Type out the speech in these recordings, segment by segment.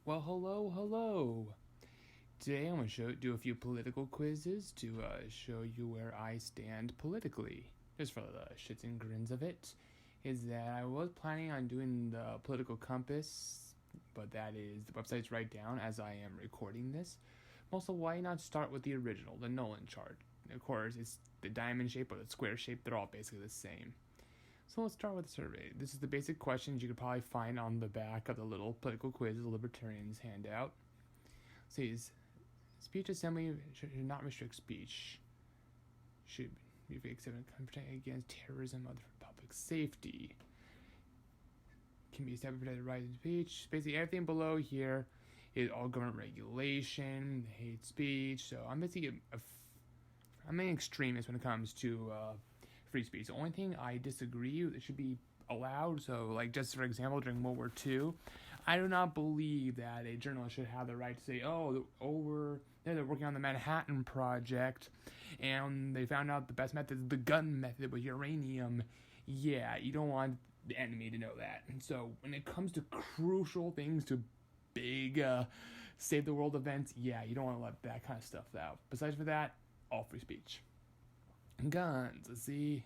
Well, hello. Today I'm going to do a few political quizzes to show you where I stand politically. Just for the shits and grins of it, is that I was planning on doing the political compass, but that is, the website's right down as I am recording this. Also, why not start with the original, the Nolan chart? Of course, it's the diamond shape or the square shape, they're all basically the same. So let's start with the survey. This is the basic questions you could probably find on the back of the little political quiz the Libertarians handout. It says, speech assembly should not restrict speech. Should be accepted and protect against terrorism or public safety. Can be established to protect the right of speech. Basically, everything below here is all government regulation, hate speech. So I'm basically I'm an extremist when it comes to free speech. The only thing I disagree with, it should be allowed. So, like, just for example, during World War II, I do not believe that a journalist should have the right to say, they're working on the Manhattan Project, and they found out the best method is the gun method with uranium. Yeah, you don't want the enemy to know that. And so, when it comes to crucial things, to big save the world events, yeah, you don't want to let that kind of stuff out. Besides for that, all free speech. Guns, let's see.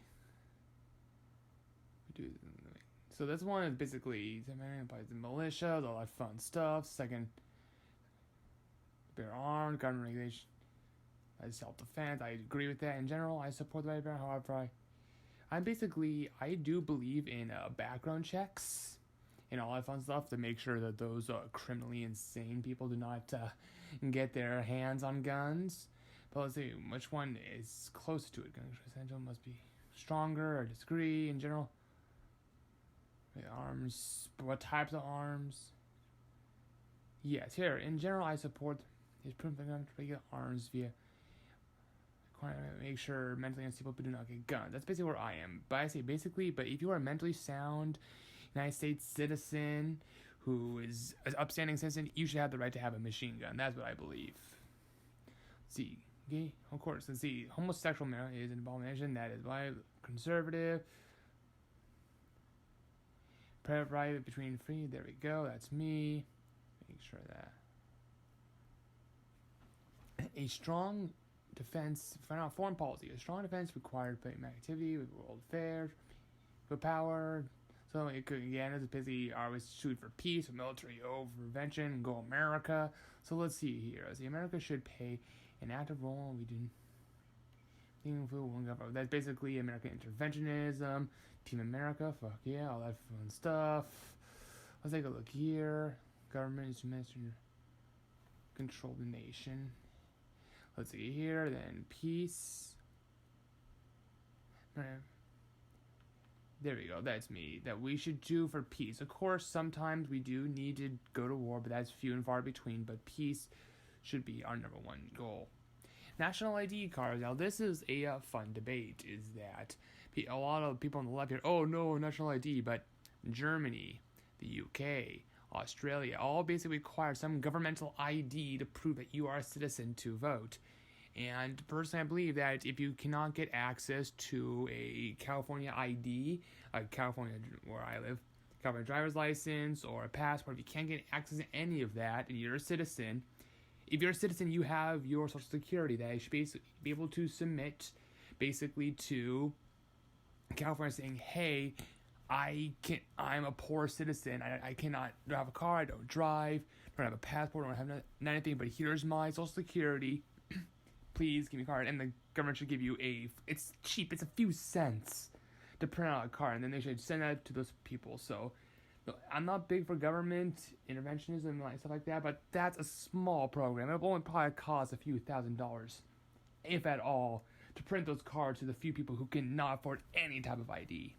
So this one is basically the militia, a lot of fun stuff. Second, bear armed, gun regulation, self-defense. I agree with that in general. I support the right to bear. However, I do believe in background checks and all that fun stuff to make sure that those criminally insane people do not get their hands on guns. But let's see which one is close to it. Gun essential must be stronger or disagree in general. Arms, what types of arms? Yes, here in general, I support his regular arms via make sure mentally unstable people do not get guns. That's basically where I am. But I say basically, but if you are a mentally sound United States citizen who is an upstanding citizen, you should have the right to have a machine gun. That's what I believe. Let's see. Okay, of course. Let's see. Homosexual marriage is an abomination. That is why conservative. Private between free. There we go. That's me. Make sure that a strong defense. Foreign policy. A strong defense required activity with world affairs, with power. So it could, again, it's busy. Always shoot for peace, with military overvention, go America. So let's see here. Let's see. America should play an active role. We do. That's basically American interventionism, Team America, fuck yeah, all that fun stuff. Let's take a look here. Government instruments to control the nation. Let's see here, then peace. There we go, that's me. That we should do for peace. Of course, sometimes we do need to go to war, but that's few and far between. But peace should be our number one goal. National ID cards. Now, this is a fun debate. Is that a lot of people on the left here? Oh no, national ID. But Germany, the UK, Australia, all basically require some governmental ID to prove that you are a citizen to vote. And personally, I believe that if you cannot get access to a California ID, California where I live, California driver's license or a passport, if you can't get access to any of that, and you're a citizen. If you're a citizen, you have your Social Security that you should basically be able to submit basically to California saying, hey, I'm a poor citizen. I don't have a car, I don't drive, don't have a passport, don't have anything, but here's my Social Security. Please give me a card. And the government should give you it's cheap, it's a few cents to print out a card, and then they should send that to those people. So I'm not big for government interventionism and stuff like that, but that's a small program. It'll only probably cost a few $1,000s, if at all, to print those cards to the few people who cannot afford any type of ID.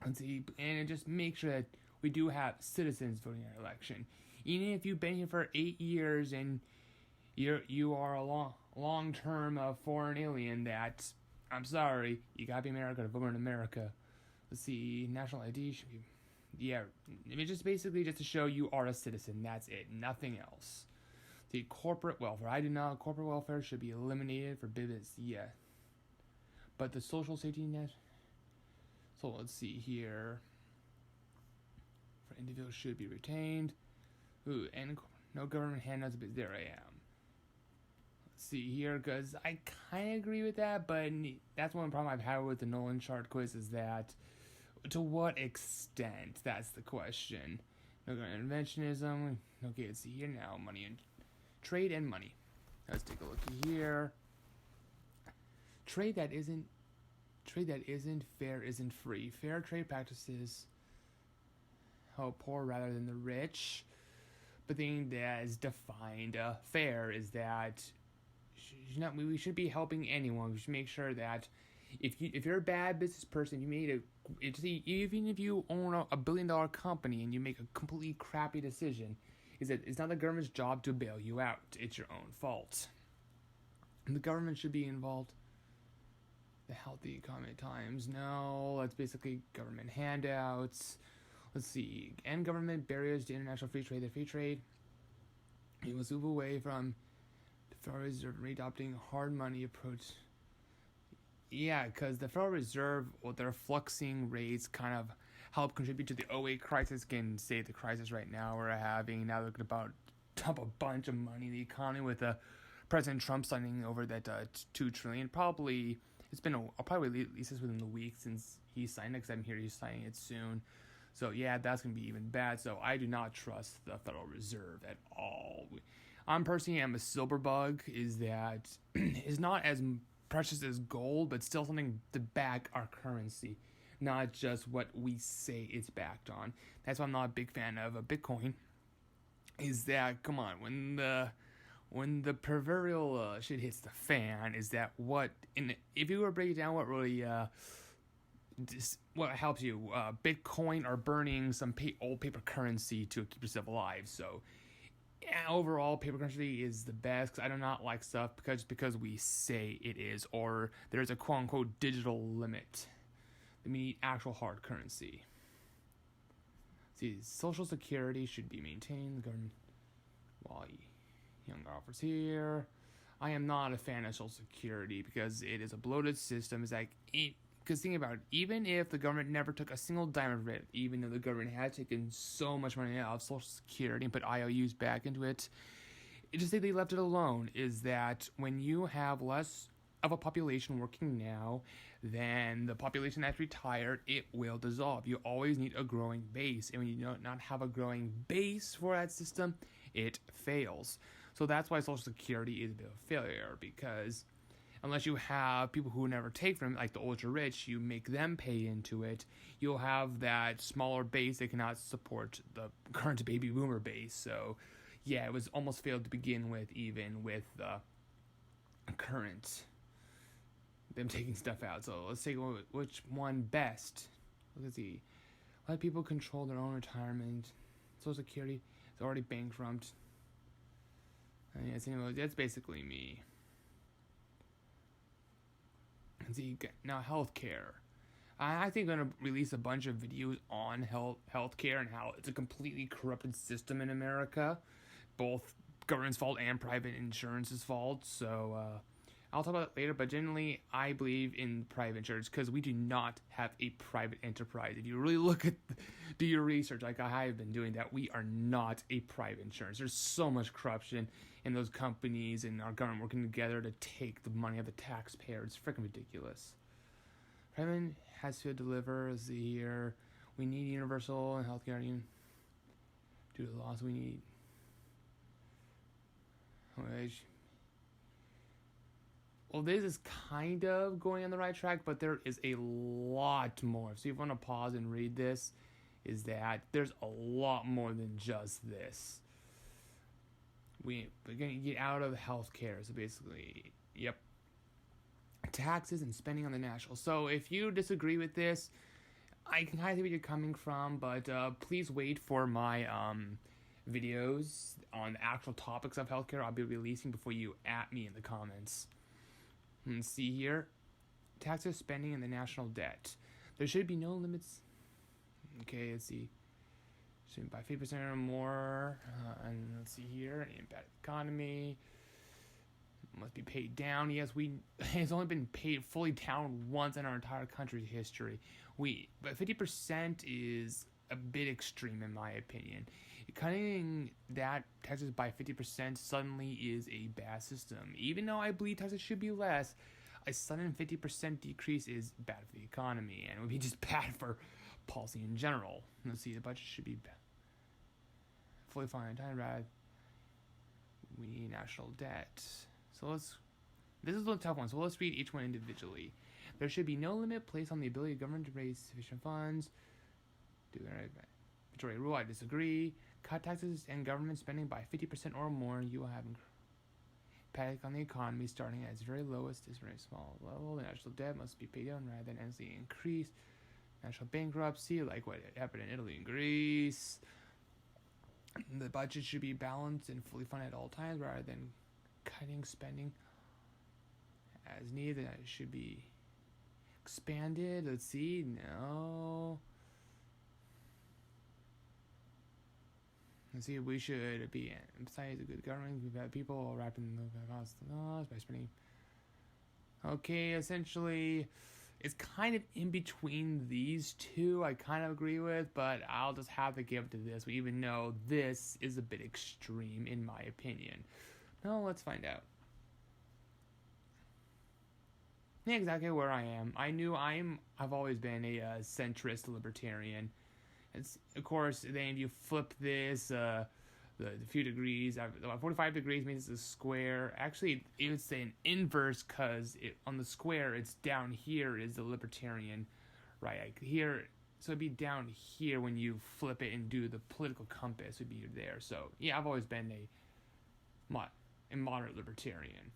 Let's see, and just make sure that we do have citizens voting in our election. Even if you've been here for 8 years and you are a long-term foreign alien, that I'm sorry, you gotta be American to vote in America. Let's see, national ID should be. Yeah, it's just basically just to show you are a citizen. That's it. Nothing else. The corporate welfare. I do not. Corporate welfare should be eliminated for business. Yeah. But the social safety net. So let's see here. For individuals should be retained. Ooh, and no government handouts, but there I am. Let's see here, because I kind of agree with that, but that's one problem I've had with the Nolan chart quiz is that to what extent? That's the question. No government interventionism. Okay, let's see here now. Money and trade and money. Let's take a look here. Trade that isn't fair isn't free. Fair trade practices help poor rather than the rich. But the thing that is defined fair is that we should be helping anyone. We should make sure that if you're a bad business person, even if you own a $1 billion company and you make a completely crappy decision, is that it's not the government's job to bail you out. It's your own fault. And the government should be involved. The healthy economy at times. No, that's basically government handouts. Let's see. And government barriers to international free trade. The free trade, it must move away from the Federal Reserve readopting a hard money approach. Yeah, because the Federal Reserve, with their fluxing rates, kind of help contribute to the '08 crisis. Can say the crisis right now we're having. Now they're about to dump a bunch of money in the economy with President Trump signing over that $2 trillion. Probably it's been I'll probably release this within the week since he signed it, because I'm here he's signing it soon. So yeah, that's gonna be even bad. So I do not trust the Federal Reserve at all. I'm personally am a silver bug. Is that is not as precious as gold, but still something to back our currency, not just what we say it's backed on. That's why I'm not a big fan of Bitcoin. Is that, come on, when the proverbial shit hits the fan, is that if you were to break it down, what really what helps you, Bitcoin or burning some old paper currency to keep yourself alive. So yeah, overall, paper currency is the best, because I do not like stuff because we say it is, or there's a quote-unquote digital limit. We need actual hard currency. See, Social Security should be maintained. The government, while younger offers here. I am not a fan of Social Security because it is a bloated system. It's like, because think about it, even if the government never took a single dime of it, even though the government had taken so much money out of Social Security and put IOUs back into it, just say they left it alone, is that when you have less of a population working now than the population that's retired, it will dissolve. You always need a growing base, and when you do not have a growing base for that system, it fails. So that's why Social Security is a bit of a failure, because unless you have people who never take from it, like the ultra rich, you make them pay into it, you'll have that smaller base that cannot support the current baby boomer base. So yeah, it was almost failed to begin with, even with the current, them taking stuff out. So let's take which one best. Let's see. Let people control their own retirement. Social Security is already bankrupt. That's basically me. See, now healthcare. I think I'm going to release a bunch of videos on healthcare and how it's a completely corrupted system in America. Both government's fault and private insurance's fault. So I'll talk about it later, but generally I believe in private insurance because we do not have a private enterprise. If you really do your research like I have been doing, that we are not a private insurance. There's so much corruption in those companies and our government working together to take the money of the taxpayer. It's freaking ridiculous. Private has to deliver as the year. We need universal and healthcare. Due to the laws, we need wage. Well, this is kind of going on the right track, but there is a lot more. So if you want to pause and read this, is that there's a lot more than just this. We're going to get out of healthcare. So basically, yep. Taxes and spending on the national. So if you disagree with this, I can kind of see where you're coming from, but please wait for my videos on the actual topics of healthcare I'll be releasing before you at me in the comments. Let's see here. Taxes, spending, and the national debt. There should be no limits. Okay, let's see. Should by 50% or more. And let's see here. Impact economy. Must be paid down. Yes, it's only been paid fully down once in our entire country's history. But 50% is a bit extreme in my opinion. Cutting that taxes by 50% suddenly is a bad system. Even though I believe taxes should be less, a sudden 50% decrease is bad for the economy, and it would be just bad for policy in general. Let's see, the budget should be fully funded. We need national debt. This is a tough one, so let's read each one individually. There should be no limit placed on the ability of government to raise sufficient funds. Majority rule, I disagree. Cut taxes and government spending by 50% or more. You will have impact on the economy starting at its very lowest, is very small level. The national debt must be paid down rather than endlessly increase. National bankruptcy, like what happened in Italy and Greece. The budget should be balanced and fully funded at all times rather than cutting spending as needed. It should be expanded. Let's see. No. Let's see. We should be emphasize a good government. We've had people wrapped in the cost of laws by spending. Okay, essentially, it's kind of in between these two. I kind of agree with, but I'll just have to give it to this, even though this is a bit extreme in my opinion. No, let's find out. Yeah, exactly where I am. I've always been a centrist libertarian. It's, of course, then if you flip this, the few degrees, 45 degrees means it's a square. Actually, it would say an inverse, because on the square, it's down here is the libertarian, right? Here, so it'd be down here when you flip it and do the political compass would be there. So yeah, I've always been a moderate libertarian.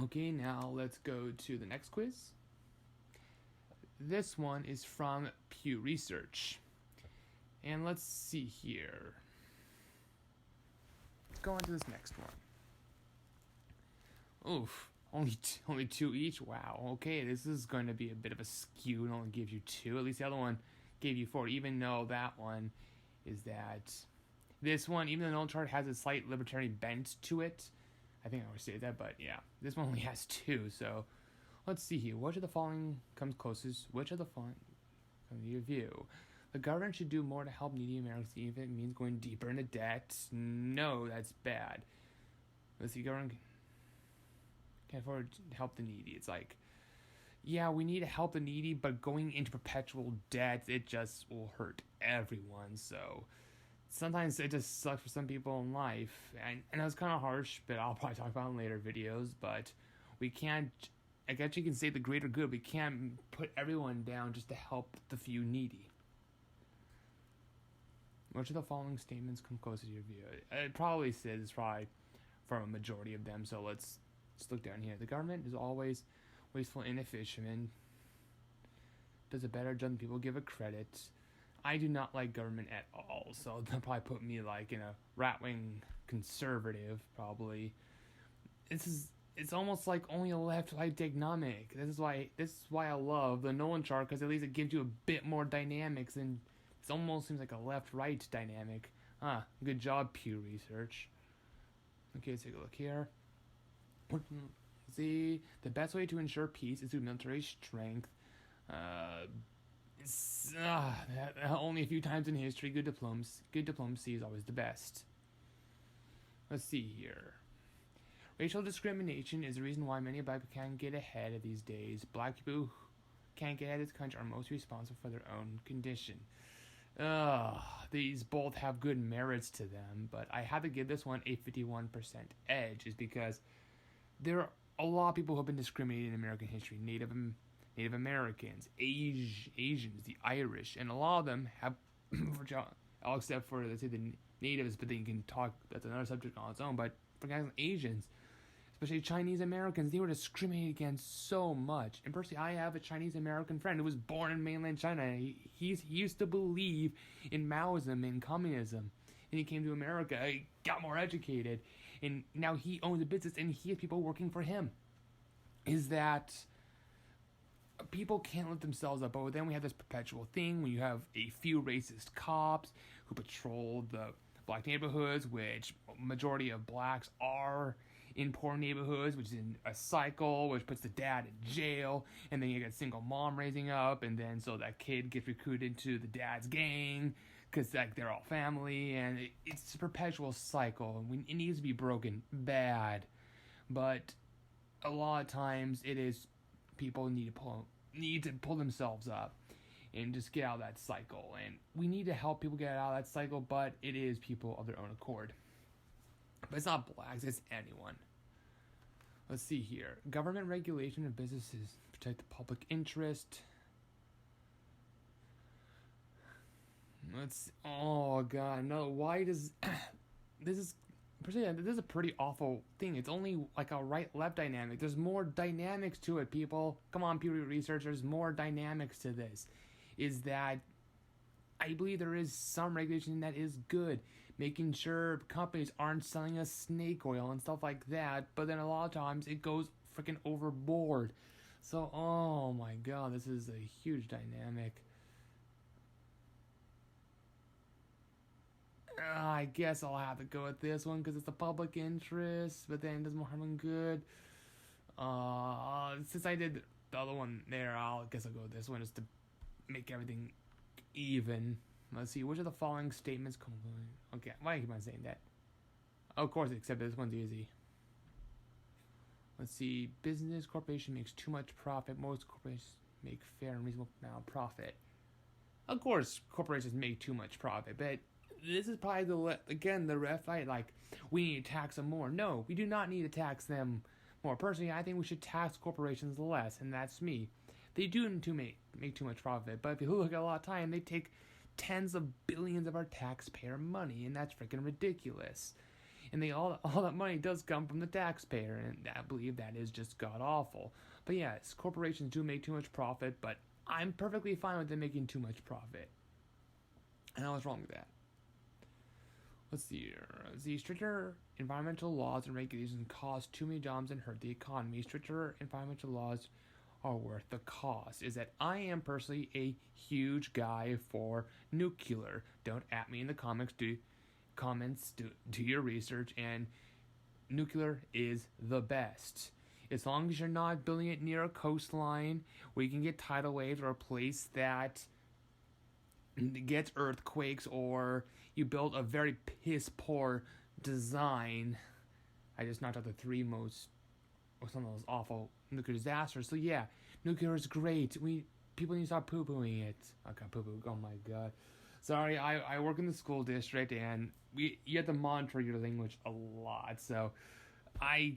Okay, now let's go to the next quiz. This one is from Pew Research. And let's see here. Let's go on to this next one. Oof, only two each? Wow, okay, this is going to be a bit of a skew. It only gives you two. At least the other one gave you four, even though that one is that. This one, even though the Nolan chart has a slight libertarian bent to it, I think I always say that, but yeah, this one only has two, so let's see here. Which of the following comes closest? Which of the following comes to your view? The government should do more to help needy Americans, even if it means going deeper into debt. No, that's bad. Let's see, government can't afford to help the needy. It's like, yeah, we need to help the needy, but going into perpetual debt, it just will hurt everyone, so sometimes it just sucks for some people in life, and it was kind of harsh, but I'll probably talk about it in later videos, but we can't, I guess you can say the greater good, we can't put everyone down just to help the few needy. Which of the following statements come close to your view? It probably says it's probably from a majority of them, so let's look down here. The government is always wasteful and inefficient and does a better job than people give it credit. I do not like government at all, so they'll probably put me like in a right-wing conservative, probably. It's almost like only a left-right dynamic. This is why I love the Nolan chart, because at least it gives you a bit more dynamics, and it almost seems like a left-right dynamic. Good job, Pew Research. Okay, let's take a look here. See, the best way to ensure peace is through military strength. Only a few times in history, good diplomacy is always the best. Let's see here. Racial discrimination is the reason why many black people can't get ahead of these days. Black people who can't get ahead of this country are most responsible for their own condition. These both have good merits to them, but I have to give this one a 51% edge, is because there are a lot of people who have been discriminated in American history. Native Americans, Asians, the Irish, and a lot of them have, all except for, let's say, the natives, but then you can talk, that's another subject on its own, but for guys like Asians, especially Chinese Americans, they were discriminated against so much. And personally, I have a Chinese American friend who was born in mainland China. He used to believe in Maoism and communism. And he came to America, he got more educated, and now he owns a business and he has people working for him. Is that people can't lift themselves up, but then we have this perpetual thing when you have a few racist cops who patrol the black neighborhoods, which majority of blacks are in poor neighborhoods, which is in a cycle, which puts the dad in jail, and then you get a single mom raising up, and then so that kid gets recruited into the dad's gang, because like they're all family, and it's a perpetual cycle. It needs to be broken bad, but a lot of times it is people need to pull themselves up and just get out of that cycle. And we need to help people get out of that cycle, but it is people of their own accord. But it's not blacks, it's anyone. Let's see here. Government regulation of businesses protect the public interest. Oh god, no. Why does this is a pretty awful thing. It's only like a right-left dynamic. There's more dynamics to it, people. Come on, Pew Research. There's more dynamics to this. Is that I believe there is some regulation that is good, making sure companies aren't selling us snake oil and stuff like that. But then a lot of times it goes freaking overboard. So, oh my god, this is a huge dynamic. I guess I'll have to go with this one because it's the public interest, but then it does more harm than good. Since I did the other one there, I guess I'll go with this one just to make everything even. Let's see, which of the following statements okay, why do I keep on saying that? Of course, except this one's easy. Let's see, business corporation makes too much profit. Most corporations make fair and reasonable amount of profit. Of course, corporations make too much profit, but this is probably the red flag, like, we need to tax them more. No, we do not need to tax them more. Personally, I think we should tax corporations less, and that's me. They do make too much profit, but if you look at a lot of time, they take tens of billions of our taxpayer money, and that's freaking ridiculous. And all that money does come from the taxpayer, and I believe that is just god-awful. But yes, corporations do make too much profit, but I'm perfectly fine with them making too much profit. And I was wrong with that. Let's see here. The stricter environmental laws and regulations cause too many jobs and hurt the economy. Stricter environmental laws are worth the cost. Is that I am personally a huge guy for nuclear. Don't at me in the comments. Do your research, and nuclear is the best. As long as you're not building it near a coastline where you can get tidal waves, or a place that gets earthquakes, or you build a very piss poor design. I just knocked out the some of those awful nuclear disasters. So yeah, nuclear is great. People need to stop poo-pooing it. Okay, poo-poo. Oh my god. Sorry, I work in the school district, and you have to monitor your language a lot. So I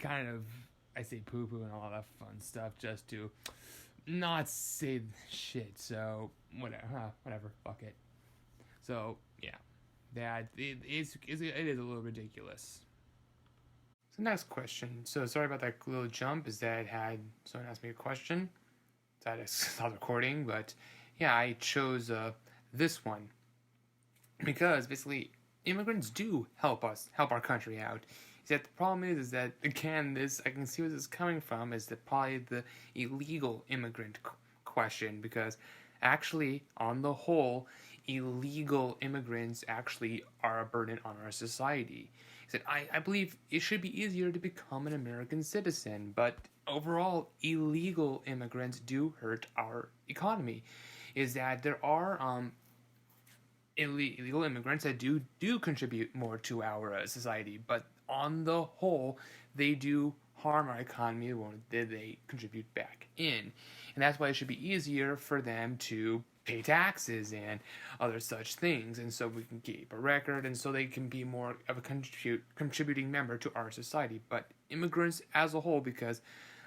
say poo-poo and all that fun stuff just to not say shit. So whatever, fuck it. So yeah, that it is a little ridiculous. So next question. So sorry about that little jump. Is that someone asked me a question? That I stopped recording, but yeah, I chose this one because basically immigrants do help our country out. Is that the problem is that again, I can see where this is coming from, is that probably the illegal immigrant question, because actually on the whole, illegal immigrants actually are a burden on our society. Is that I believe it should be easier to become an American citizen, but overall illegal immigrants do hurt our economy. Is that there are illegal immigrants that do contribute more to our society, but on the whole, they do harm our economy when they contribute back in. And that's why it should be easier for them to pay taxes and other such things, and so we can keep a record, and so they can be more of a contributing member to our society. But immigrants as a whole, because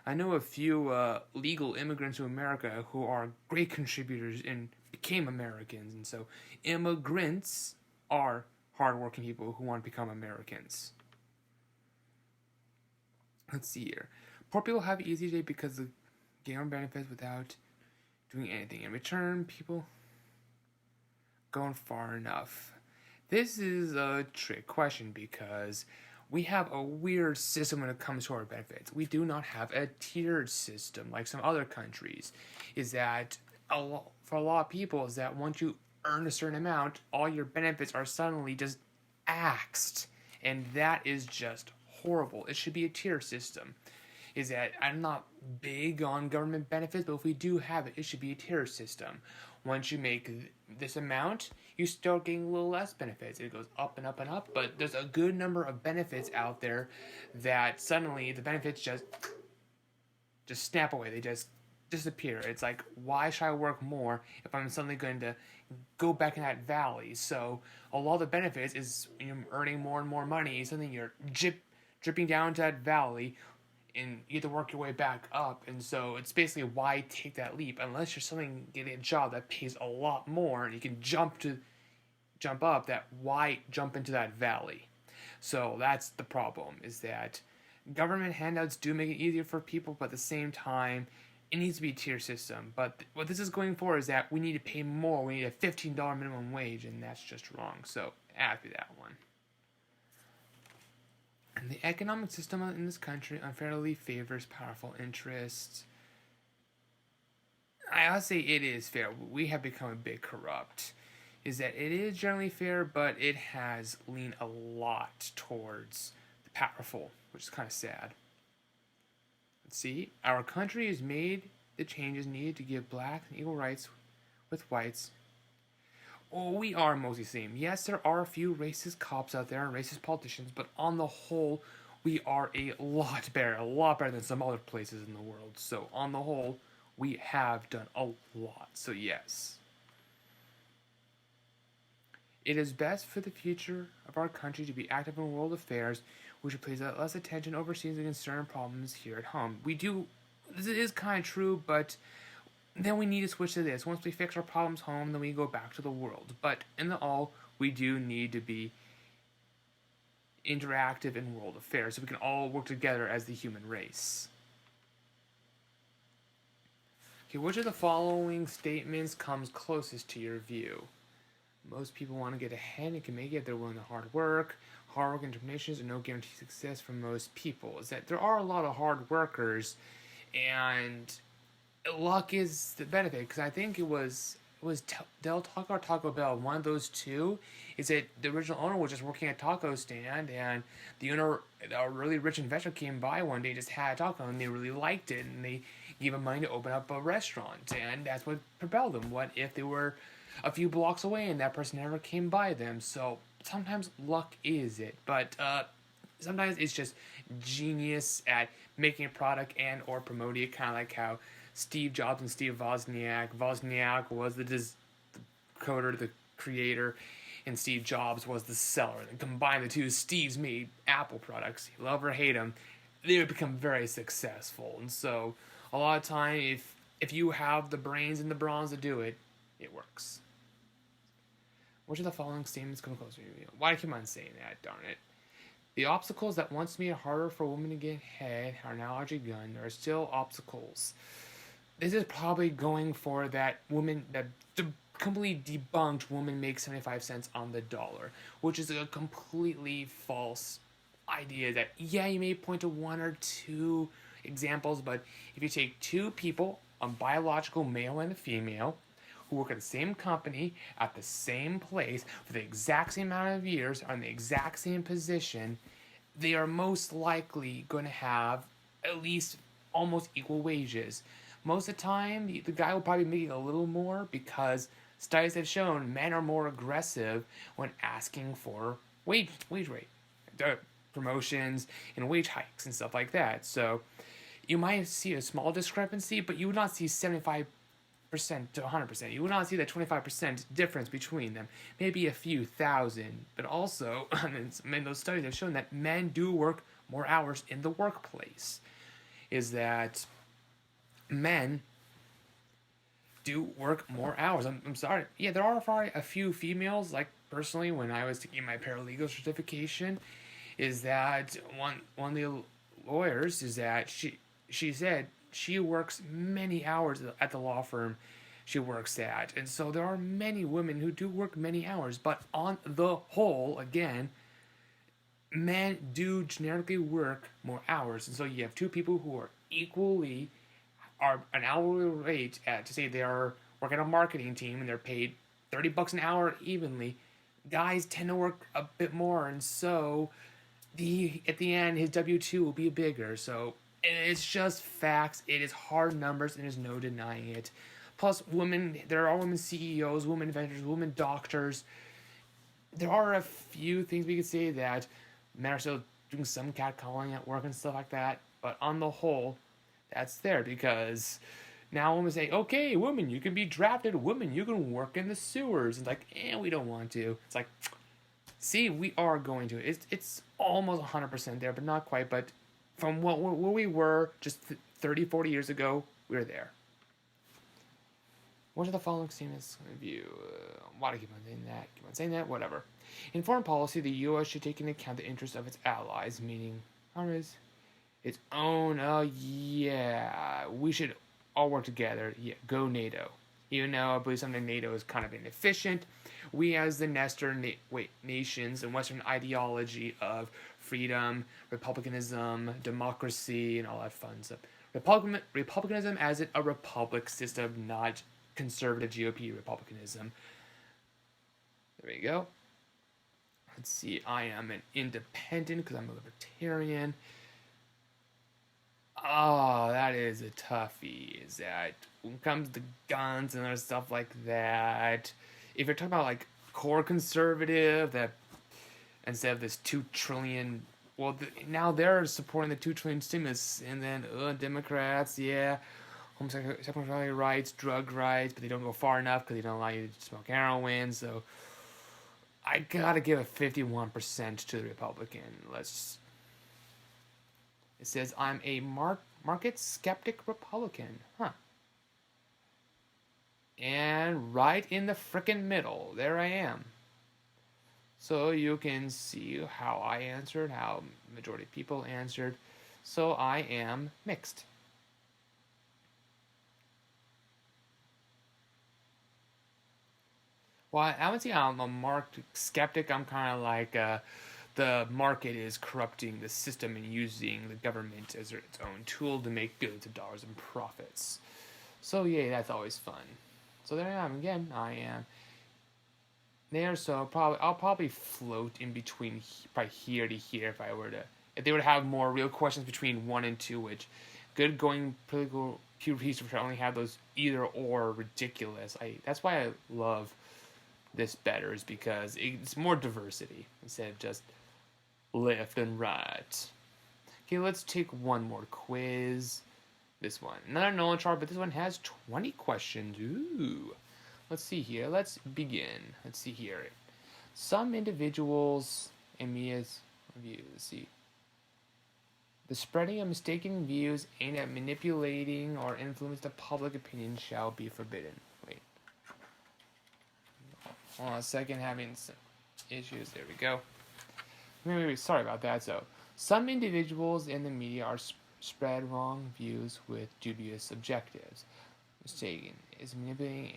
I know a few legal immigrants to America who are great contributors and became Americans, and so immigrants are hardworking people who want to become Americans. Let's see here. Poor people have it easy today because of government benefits without doing anything in return. People going far enough. This is a trick question because we have a weird system when it comes to our benefits. We do not have a tiered system like some other countries. Is that for a lot of people is that once you earn a certain amount, all your benefits are suddenly just axed, and that is just horrible. It should be a tier system. Is that I'm not big on government benefits, but if we do have it, it should be a tier system. Once you make this amount, you start getting a little less benefits. It goes up and up and up, but there's a good number of benefits out there that suddenly the benefits just snap away. They just disappear. It's like, why should I work more if I'm suddenly going to go back in that valley? So a lot of the benefits is you're earning more and more money. Suddenly you're dripping down to that valley, and you have to work your way back up. And so it's basically, why take that leap unless you're suddenly getting a job that pays a lot more and you can jump up. That why jump into that valley? So that's the problem, is that government handouts do make it easier for people, but at the same time, it needs to be a tier system. But what this is going for is that we need to pay more. We need a $15 minimum wage, and that's just wrong. So add to that one. And the economic system in this country unfairly favors powerful interests. I'll say it is fair. We have become a bit corrupt. Is that it is generally fair, but it has leaned a lot towards the powerful, which is kind of sad. Let's see. Our country has made the changes needed to give blacks equal rights with whites. Oh, we are mostly the same. Yes, there are a few racist cops out there and racist politicians, but on the whole, we are a lot better than some other places in the world. So on the whole, we have done a lot. So yes. It is best for the future of our country to be active in world affairs, which should place less attention overseas and concern problems here at home. This is kind of true, but then we need to switch to this. Once we fix our problems home, then we go back to the world. But in the all, we do need to be interactive in world affairs so we can all work together as the human race. Okay, which of the following statements comes closest to your view? Most people want to get ahead and can make it if they're willing to hard work. Hard work and determination is no guarantee success for most people. Is that there are a lot of hard workers, and luck is the benefit. Because I think it was Del Taco or Taco Bell. One of those two is that the original owner was just working at a taco stand, and the owner, a really rich investor, came by one day, just had a taco, and they really liked it, and they gave him money to open up a restaurant, and that's what propelled them. What if they were a few blocks away and that person never came by them? So sometimes luck is it, but sometimes it's just genius at making a product and or promoting it, kind of like how Steve Jobs and Steve Wozniak was the coder, the creator, and Steve Jobs was the seller. And combine the two, Steve's made Apple products. You love or hate them, they would become very successful. And so a lot of time, if you have the brains and the bronze to do it, it works. Which of the following statements come closer to you? Why do I keep on saying that? Darn it. The obstacles that once made it harder for women to get ahead are now largely gone. There are still obstacles. This is probably going for that woman, that completely debunked woman makes 75 cents on the dollar, which is a completely false idea. That, yeah, you may point to one or two examples, but if you take two people, a biological male and a female, who work at the same company, at the same place, for the exact same amount of years, are in the exact same position, they are most likely going to have at least almost equal wages. Most of the time, the guy will probably be making a little more, because studies have shown men are more aggressive when asking for wage rate, promotions, and wage hikes and stuff like that. So you might see a small discrepancy, but you would not see 75% to 100%. You will not see that 25% difference between them. Maybe a few thousand. But also, those studies have shown that men do work more hours in the workplace. Is that men do work more hours. I'm sorry. Yeah, there are probably a few females, like personally, when I was taking my paralegal certification, is that one of the lawyers is that she said she works many hours at the law firm she works at. And so there are many women who do work many hours. But on the whole, again, men do generically work more hours. And so you have two people who are an hourly rate to say they are working on a marketing team and they're paid $30 an hour evenly. Guys tend to work a bit more. And so at the end, his W-2 will be bigger. So it's just facts. It is hard numbers, and there's no denying it. Plus, women, there are women CEOs, women inventors, women doctors. There are a few things we could say that men are still doing some catcalling at work and stuff like that. But on the whole, that's there because now women say, okay, women, you can be drafted. Women, you can work in the sewers. It's like, we don't want to. It's like, see, we are going to. It's almost 100% there, but not quite. But from where we were just 30, 40 years ago, we're there. What are the following statements of view? Why do I keep on saying that? Keep on saying that? Whatever. In foreign policy, the U.S. should take into account the interests of its allies, meaning its own. Yeah, we should all work together. Yeah, go NATO. Even though I believe something NATO is kind of inefficient, we as the nations and Western ideology of freedom, republicanism, democracy, and all that fun stuff. Republicanism as a republic system, not conservative GOP republicanism. There we go. Let's see. I am an independent because I'm a libertarian. Oh, that is a toughie. Is that when it comes to guns and other stuff like that? If you're talking about like core conservative, that instead of this $2 trillion, well, now they're supporting the $2 trillion stimulus, and then Democrats, yeah. Homosexuality rights, drug rights, but they don't go far enough because they don't allow you to smoke heroin. So I gotta give a 51% to the Republican. It says I'm a market skeptic Republican, and right in the frickin' middle, there I am. So you can see how I answered, how majority of people answered. So I am mixed. Well, I would say I'm a marked skeptic. I'm kind of like the market is corrupting the system and using the government as its own tool to make billions of dollars in profits. So yeah, that's always fun. So there I am again. I am there. So I'll probably float in between, probably here to here if they were to have more real questions between 1 and 2, which good going political Pew Research only have those either or ridiculous. That's why I love this better, is because it's more diversity instead of just left and right. Okay, let's take one more quiz. This one, not a Nolan chart, but this one has 20 questions. Ooh, let's see here. Let's begin. Let's see here. Some individuals and Mia's views. Let's see. The spreading of mistaken views aimed at manipulating or influence the public opinion shall be forbidden. Wait. Hold on a second, having some issues. There we go. Sorry about that. So, some individuals in the media are spread wrong views with dubious objectives. Mistaken is manipulating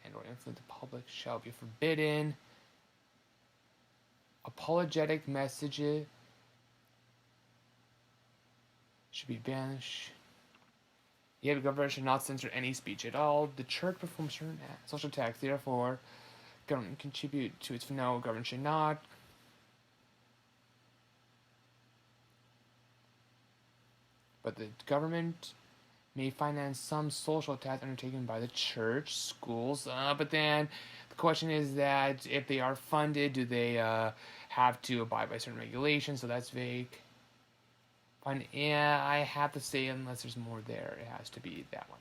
and or influence the public shall be forbidden. Apologetic messages should be banished. Yet the government should not censor any speech at all. The church performs certain social tasks, therefore government contribute to its no, government should not. But the government may finance some social tasks undertaken by the church, schools. But then the question is that if they are funded, do they have to abide by certain regulations? So that's vague. Fine. Yeah, I have to say, unless there's more there, it has to be that one.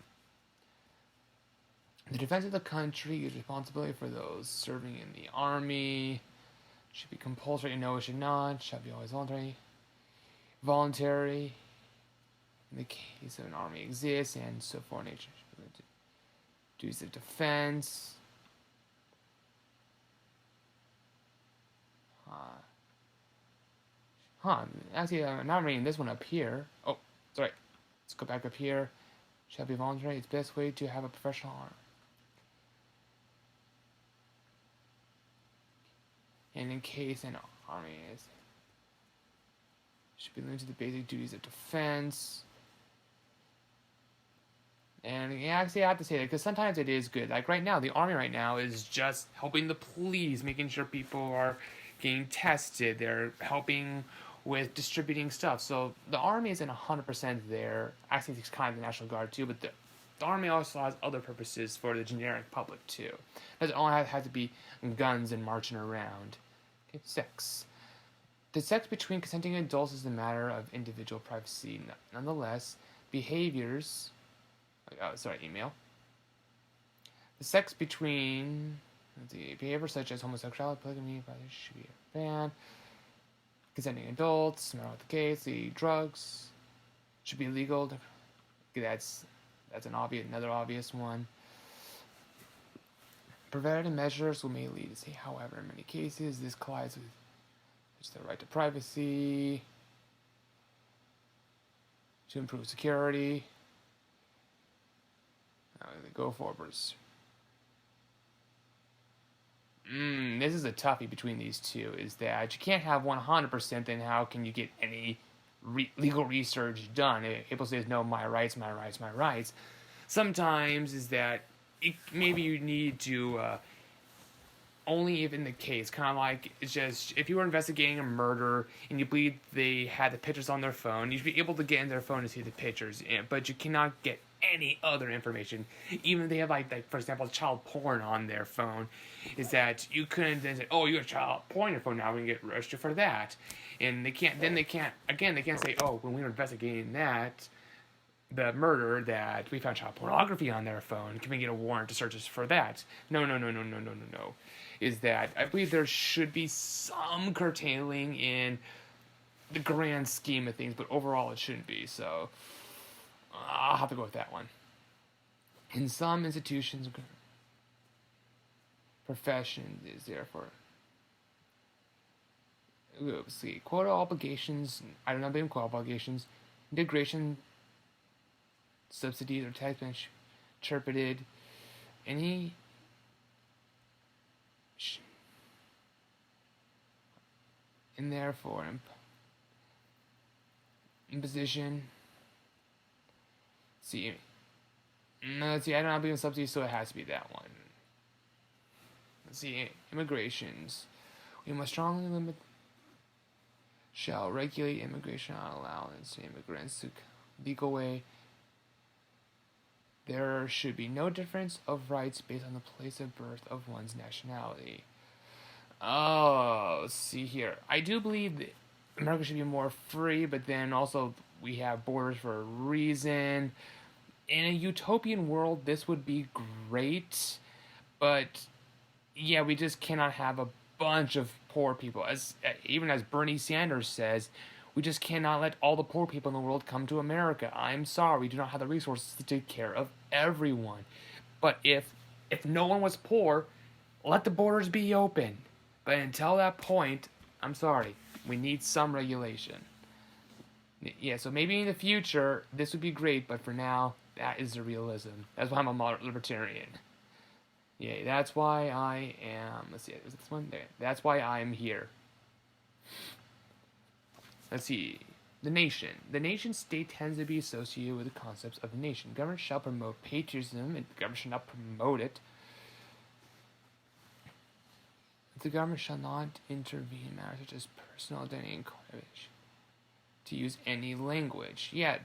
The defense of the country is responsibility for those serving in the army. Should be compulsory. No, it should not. Shall be always voluntary. Voluntary. In the case of an army exists, and so forth. Nature duties of defense. Actually, I'm not reading this one up here. Oh, sorry. Let's go back up here. Shall be voluntary. It's best way to have a professional arm. And in case an army should be limited to the basic duties of defense. And yeah, actually, I have to say that because sometimes it is good. Like right now, the army right now is just helping the police, making sure people are getting tested. They're helping with distributing stuff. So the army isn't 100% there. Actually, it's kind of the National Guard too, but the Army also has other purposes for the generic public too. It doesn't only have to be guns and marching around. Okay, sex. The sex between consenting adults is a matter of individual privacy. Nonetheless, behaviors... email. The sex between... behaviors such as homosexuality, polygamy, should be banned. Consenting adults, no matter what the case, the drugs should be legal. That's another obvious one. Preventative measures will may lead to say, however, in many cases, this collides with the right to privacy, to improve security. Go forwards. This is a toughie between these two, is that you can't have 100%, then how can you get any legal research done? People say, no, my rights. Sometimes is that maybe you need to, only if in the case, kind of like, it's just, if you were investigating a murder and you believe they had the pictures on their phone, you should be able to get in their phone to see the pictures, but you cannot get any other information, even if they have like for example child porn on their phone, is that you couldn't then say, oh, you have child porn on your phone, now we can get arrested for that. And they can't say, oh, when we were investigating the murder, that we found child pornography on their phone, can we get a warrant to search us for that? No. Is that I believe there should be some curtailing in the grand scheme of things, but overall it shouldn't be, so I'll have to go with that one. In some institutions, profession is therefore... Let's see. Quota obligations, I don't know about quota obligations, integration, subsidies or tax bench, interpreted, any... in there for imposition. Let's see, I don't have even subsidies, so it has to be that one. Let's see, immigrations. We must strongly limit, shall regulate immigration on allowance to immigrants to legal way. There should be no difference of rights based on the place of birth of one's nationality. Oh, let's see here. I do believe that America should be more free, but then also we have borders for a reason. In a utopian world, this would be great, but yeah, we just cannot have a bunch of poor people. Even as Bernie Sanders says, we just cannot let all the poor people in the world come to America. I'm sorry, we do not have the resources to take care of everyone. But if no one was poor, let the borders be open. But until that point, I'm sorry, we need some regulation. Yeah, so maybe in the future, this would be great, but for now, that is the realism. That's why I'm a moderate libertarian. Yeah, that's why I am... Let's see, is this one? There. That's why I'm here. Let's see. The nation. The nation state tends to be associated with the concepts of the nation. Government shall promote patriotism, and the government shall not promote it. The government shall not intervene in matters such as personal identity and cultivation. To use any language. Yeah,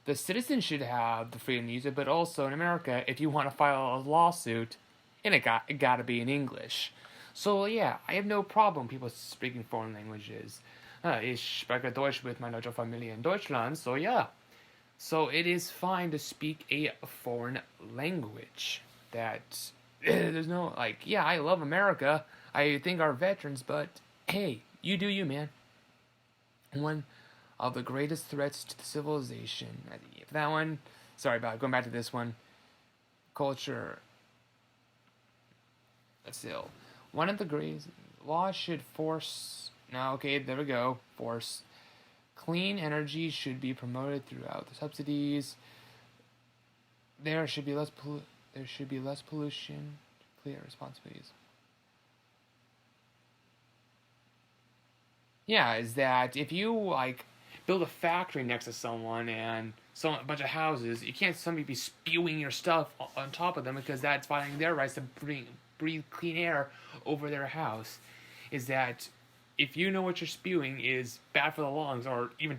the citizens should have the freedom to use it, but also in America, if you want to file a lawsuit, and it got to be in English. So yeah, I have no problem people speaking foreign languages. Ich spreche Deutsch with meiner Familie in Deutschland, so yeah. So it is fine to speak a foreign language. That there's no, like, yeah, I love America. I think our veterans, but hey, you do you, man. One of the greatest threats to the civilization. That one, sorry about it, going back to this one. Culture. That's ill. One of the greatest laws should force. Now, okay, there we go. Force. Clean energy should be promoted throughout the subsidies. There should be less pollution. Clear responsibilities. Yeah, is that if you like build a factory next to someone and a bunch of houses, you can't somebody be spewing your stuff on top of them because that's violating their rights to breathe clean air over their house. Is that if you know what you're spewing is bad for the lungs or even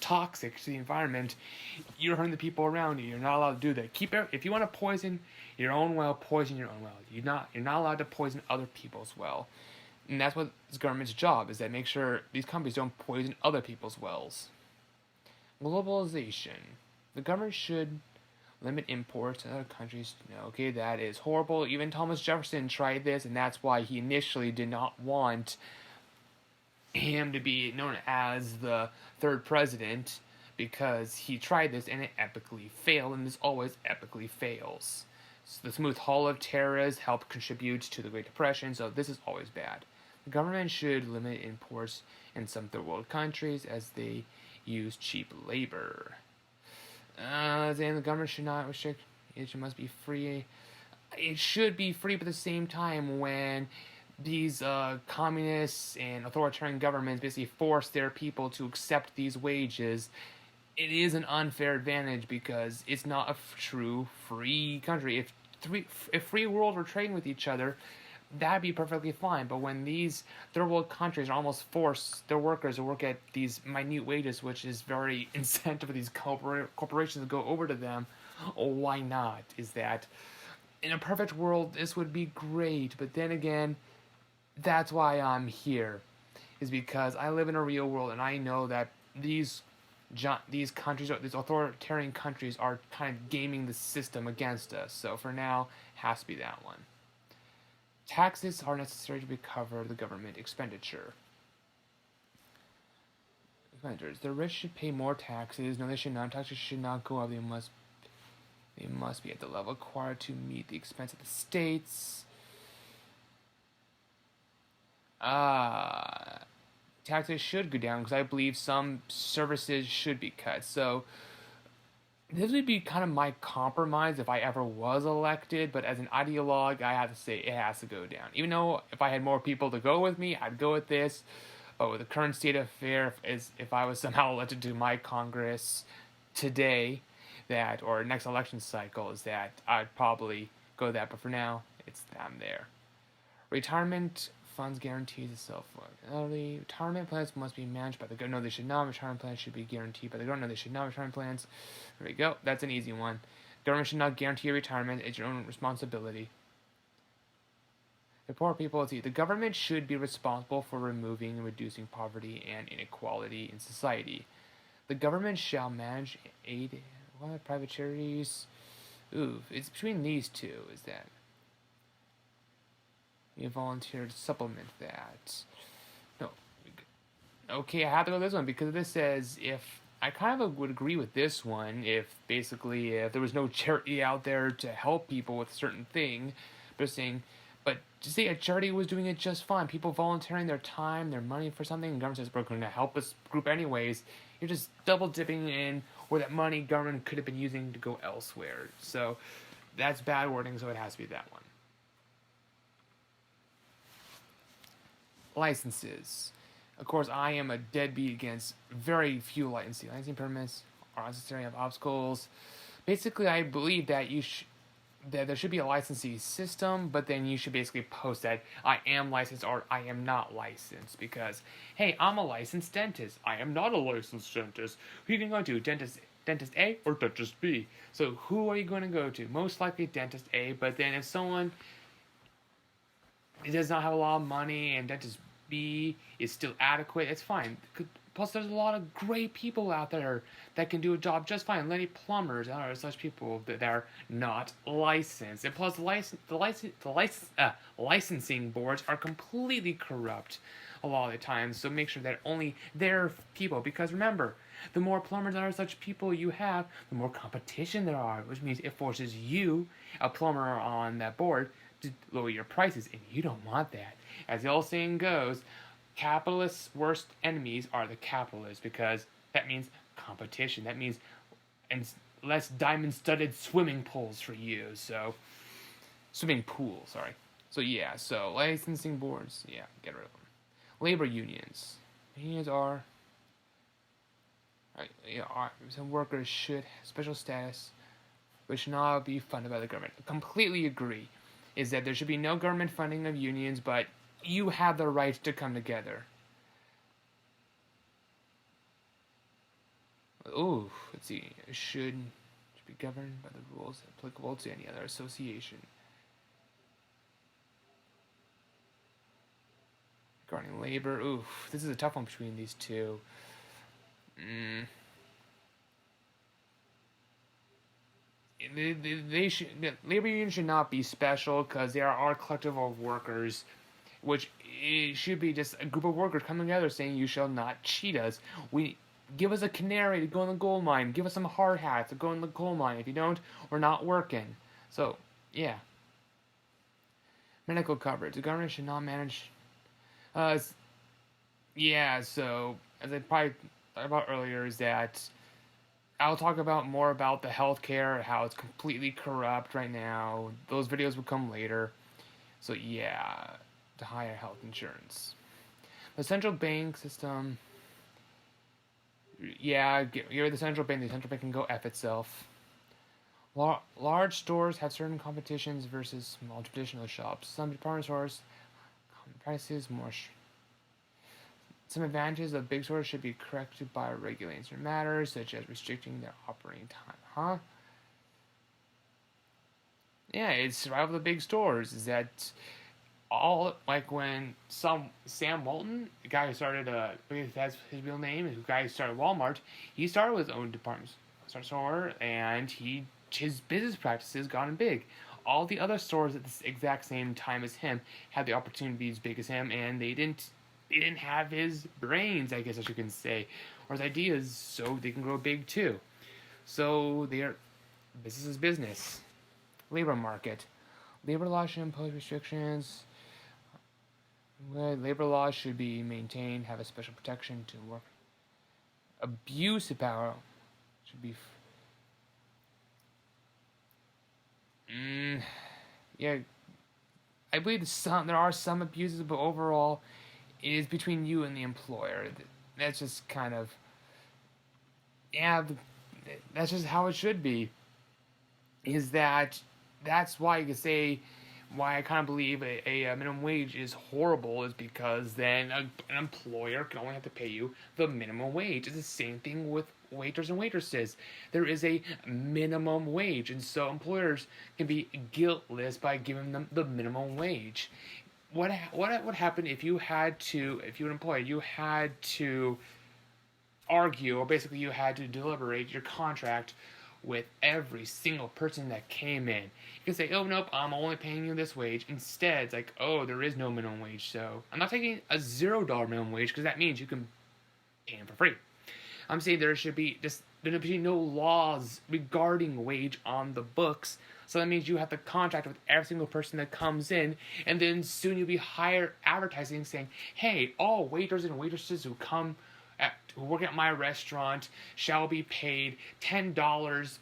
toxic to the environment, you're hurting the people around you. You're not allowed to do that. If you want to poison your own well, poison your own well. You're not allowed to poison other people's well. And that's what the government's job is, that make sure these companies don't poison other people's wells. Globalization. The government should limit imports to other countries. Okay, that is horrible. Even Thomas Jefferson tried this, and that's why he initially did not want him to be known as the third president, because he tried this and it epically failed, and this always epically fails. So the smooth hull of terrorists helped contribute to the Great Depression, so this is always bad. The government should limit imports in some third world countries as they use cheap labor. Then the government should not restrict. It must be free. It should be free, but at the same time, when these communists and authoritarian governments basically force their people to accept these wages, it is an unfair advantage because it's not a true free country. If free world were trading with each other, that'd be perfectly fine. But when these third world countries are almost forced their workers to work at these minute wages, which is very incentive for these corporations to go over to them, why not? Is that in a perfect world this would be great, but then again, that's why I'm here, is because I live in a real world and I know that these countries, these authoritarian countries, are kind of gaming the system against us. So for now, it has to be that one. Taxes are necessary to recover the government expenditure. The rich should pay more taxes. No, they should not. Taxes should not go up. They must be at the level required to meet the expense of the states. Taxes should go down because I believe some services should be cut. So this would be kind of my compromise if I ever was elected, but as an ideologue, I have to say it has to go down. Even though if I had more people to go with me, I'd go with this. But with the current state of affairs, if I was somehow elected to my Congress today, or next election cycle, is that I'd probably go with that. But for now, I'm there. Retirement funds guarantees itself. Early retirement plans must be managed by the government. No, they should not. Retirement plans should be guaranteed by the government. No, they should not. Retirement plans. There we go. That's an easy one. Government should not guarantee your retirement. It's your own responsibility. The poor people, the government should be responsible for removing and reducing poverty and inequality in society. The government shall manage aid. What? Private charities? Ooh, it's between these two. Is that? You volunteer to supplement that. No. Okay, I have to go with this one because this says if I kind of would agree with this one if there was no charity out there to help people with a certain thing. But to say a charity was doing it just fine, people volunteering their time, their money for something, and government says we're going to help this group anyways, you're just double dipping in where that money government could have been using to go elsewhere. So that's bad wording, so it has to be that one. Licenses. Of course, I am a deadbeat against very few licensing. Licensing permits are unnecessary, have obstacles. Basically, I believe that that there should be a licensing system, but then you should basically post that I am licensed or I am not licensed. Because, hey, I'm a licensed dentist. I am not a licensed dentist. Who are you going to go to? Dentist A or Dentist B? So who are you going to go to? Most likely Dentist A, but then if someone does not have a lot of money and Dentist B is still adequate, it's fine. Plus, there's a lot of great people out there that can do a job just fine. Many plumbers are such people that are not licensed. And plus, the licensing boards are completely corrupt a lot of the time. So make sure that only their people, because remember, the more plumbers are such people you have, the more competition there are, which means it forces you, a plumber on that board, to lower your prices, and you don't want that. As the old saying goes, capitalists' worst enemies are the capitalists, because that means competition. That means less diamond-studded swimming pools for you. So, swimming pool, sorry. So yeah, so licensing boards, yeah, get rid of them. Labor unions. Unions are some workers should have special status, which should not be funded by the government. Completely agree. Is that there should be no government funding of unions, but you have the right to come together. let's see. Should be governed by the rules applicable to any other association. Regarding labor, this is a tough one between these two. Labor unions should not be special because they are our collective of workers, which it should be just a group of workers coming together saying you shall not cheat us. Give us a canary to go in the gold mine. Give us some hard hats to go in the coal mine. If you don't, we're not working. So, yeah. Medical coverage. The government should not manage... yeah, so, as I probably talked about earlier, is that I'll talk about more about the healthcare, how it's completely corrupt right now. Those videos will come later. So, yeah, to higher health insurance. The central bank system... Yeah, you're the central bank. The central bank can go F itself. Large stores have certain competitions versus small traditional shops. Some department stores prices more. Some advantages of big stores should be corrected by regulating certain matters, such as restricting their operating time. Yeah, it's survival of the big stores. Is that all, like when Sam Walton, the guy who started, that's his real name, the guy who started Walmart, he started with his own department store, and his business practices got him big. All the other stores at the exact same time as him had the opportunity as big as him, and they didn't have his brains, I guess you can say, or his ideas, so they can grow big too. So business is business. Labor market. Labor laws should impose restrictions. Labor laws should be maintained, have a special protection to work. Abuse of power should be... yeah, I believe there are some abuses, but overall, it is between you and the employer. That's just kind of... yeah, that's just how it should be. That's why you can say... why I kind of believe a minimum wage is horrible is because then an employer can only have to pay you the minimum wage. It's the same thing with waiters and waitresses. There is a minimum wage, and so employers can be guiltless by giving them the minimum wage. What would happen if you were an employer, you had to argue, or basically you had to deliberate your contract with every single person that came in? You can say, oh, nope, I'm only paying you this wage. Instead, it's like, oh, there is no minimum wage, so I'm not taking a $0 minimum wage, because that means you can pay him for free. I'm saying there should be no laws regarding wage on the books, so that means you have to contract with every single person that comes in, and then soon you'll be advertising saying, hey, all waiters and waitresses who work at my restaurant shall be paid $10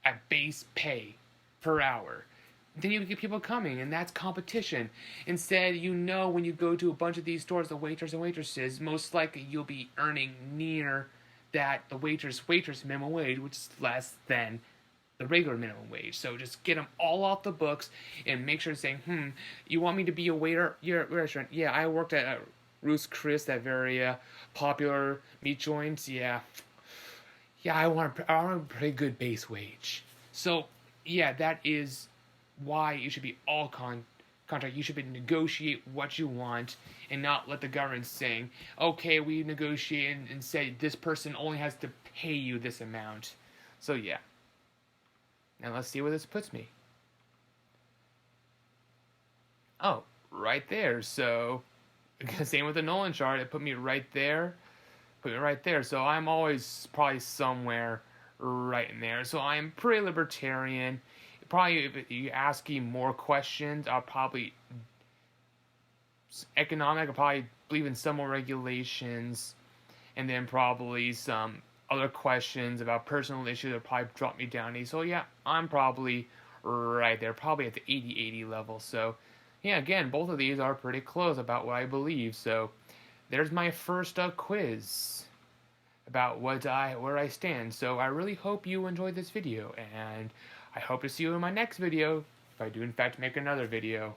at base pay per hour. Then you get people coming, and that's competition. Instead, when you go to a bunch of these stores, the waiters and waitresses, most likely you'll be earning near that the waitress minimum wage, which is less than the regular minimum wage. So just get them all off the books and make sure to say, you want me to be a waiter? You're at a restaurant. Yeah, I worked at Ruth's Chris, that very popular meat joint. Yeah, I want a pretty good base wage. So, yeah, that is why you should be all contract. You should negotiate what you want and not let the government saying, okay, we negotiate and say this person only has to pay you this amount. So, yeah. Now let's see where this puts me. Oh, right there. So... same with the Nolan chart, it put me right there. So I'm always probably somewhere right in there. So I'm pretty libertarian. Probably if you ask me more questions, I'll probably believe in some more regulations, and then probably some other questions about personal issues that probably drop me down. So yeah, I'm probably right there, probably at the 80-80 level. So yeah, again, both of these are pretty close about what I believe. So there's my first quiz about where I stand. So I really hope you enjoyed this video, and I hope to see you in my next video, if I do in fact make another video.